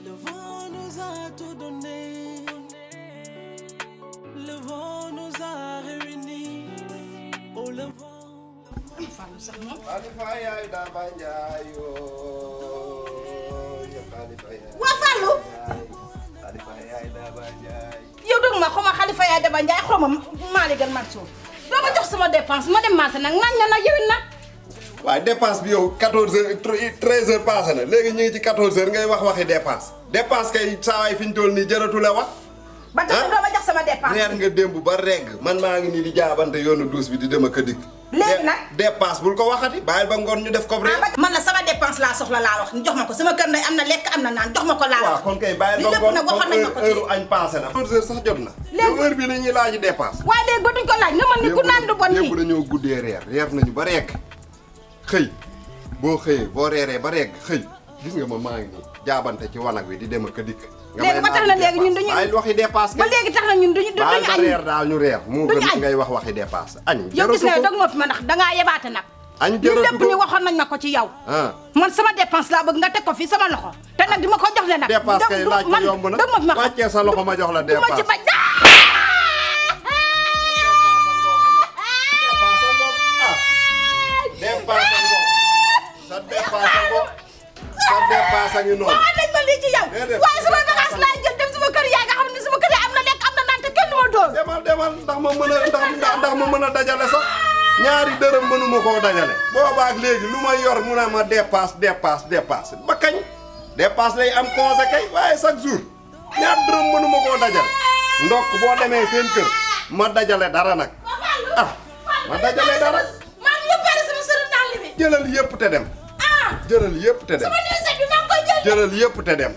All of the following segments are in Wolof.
Le vent nous a tout donné. Le vent nous a réunis. Oh le vent. Khalifa yaay Daba Ndiaye yoo. waa Fallou. Khalifa yaay Daba Ndiaye. yow dégg ma xaw ma Khalifa yaay Daba Ndiaye xaw ma Malick Mansour doo ma jox sama dépense ma dem marché nag nañ na yewin na. waaye dépense bi yow 14h 13h passé na léegi ñu ngi ci 14h ngay wax waxi dépense dépense kay saa waay fi ñu toll nii jërëtu la wax. ba tax doo ma jox sama dépense. reer nga démb ba regg man maa ngi nii di jaabante yoonu douce bi di dem ak a dikk. léegi nag dépense bul ko waxati bàyyil ba ngoon ñu def ko reer. man la sama dépense laa soxla laa wax ñu jox ma ko sama kër ndey am na lekk am na naan jox ma ko laa wax. waaw kon kay bàyyil ba ngoon comme heure añ passé na. 14h sax jot na. léegi heure bi la ñuy laaj dépense. waaye léegi ba duñ ko laaj nga mën ni ku naan du bon nii. démb dañoo guddee reer nañu ba regg xëy boo xëyee boo reeree ba regg xëy gis nga ma maa ngi nii jaabante ci wanag wi di dem ak a dikk. léegi ba tax na léegi ñun duñu ay waxi dépasse ba léegi tax na ñun duñu añ reer daal ñu reer moo gën ngay wax waxi dépasse añ yow gis nga dog ma fi ma ndax dangaa yebaate nag añ ñu lépp ni waxoon nañ ma ko ci yow man sama dépense laa bëgg nga teg ko fii sama loxo te nag di ma ko jox le nag dépense kay laaj ko yomb na dog ma fi ma wàccee sa loxo ma jox la dépense ma ci bañ sa dépense ngi noonu dañ ma lii ci yow waaye sama bagage laay jël dem sama kër yaay nga xam ne sama kër yaay am na lekk am na naan te kenn du ma dóor demal ndax ma mën a dajale sax ñaari dërëm mënuma koo dajale boobaak léegi lu ma yor mu ne ma dépasse ba kañ dépasse lay am conseil kay waaye chaque jour ñaar dërëm mënuma koo dajale ndokk boo demee seen kër ma dajale dara nag ma dajale dara maa ngi yóbbaale sama sëriñ naan li bi jëlal yëpp te dem jëlal yëpp te dem jëlal yëpp te dem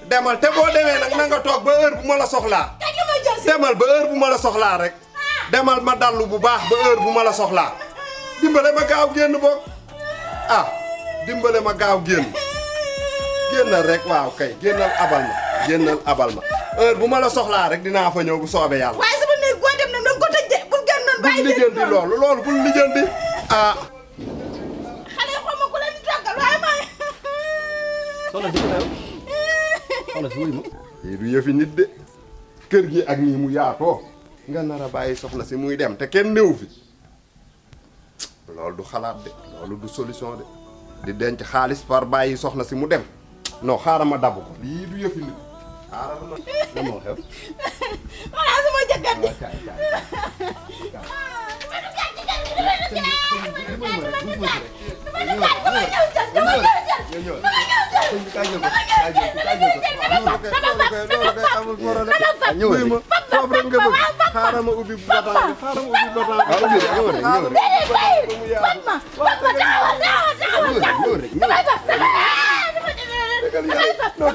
demal te boo demee nag na nga toog ba heure bu ma la soxlaa demal ba heure bu ma la soxlaa rek demal ma dallu bu baax ba heure bu ma la soxlaa dimbale ma gaaw génn boog dimbale ma gaaw génnal rek waaw kay génnal abal ma heure bu ma la soxlaa rek dinaa fa ñëw bu soobee yàlla. waaye sama néeg boo dem nag da nga ko tëj de bul génn noonu bàyyi lijjanti loolu bul lijjanti xale yi xaw ma ku leen di tàggal waaye maa soxna si wuy ma lii du yëfi nit de kër gi ak nii mu yaatoo nga nar a bàyyi soxna si muy dem te kenn néew fi loolu du xalaat de loolu du solution de di denc xaalis far bàyyi soxna si mu dem non xaaral ma dabu ko lii du yëfi nit xaaral ma lan moo xew xanaa sama jëkkër xaaral ma ubbi bataan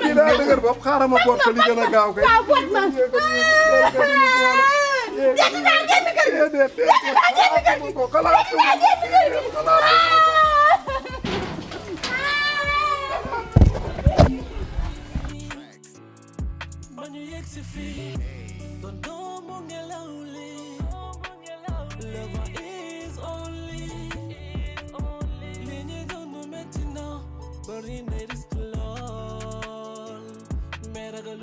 kii daa dëgër bopp xaaral ma boot ko li gën a gaaw kay Manu yegg si fii doon doomu ngelaw li love is only li ñuy dund metti na bari na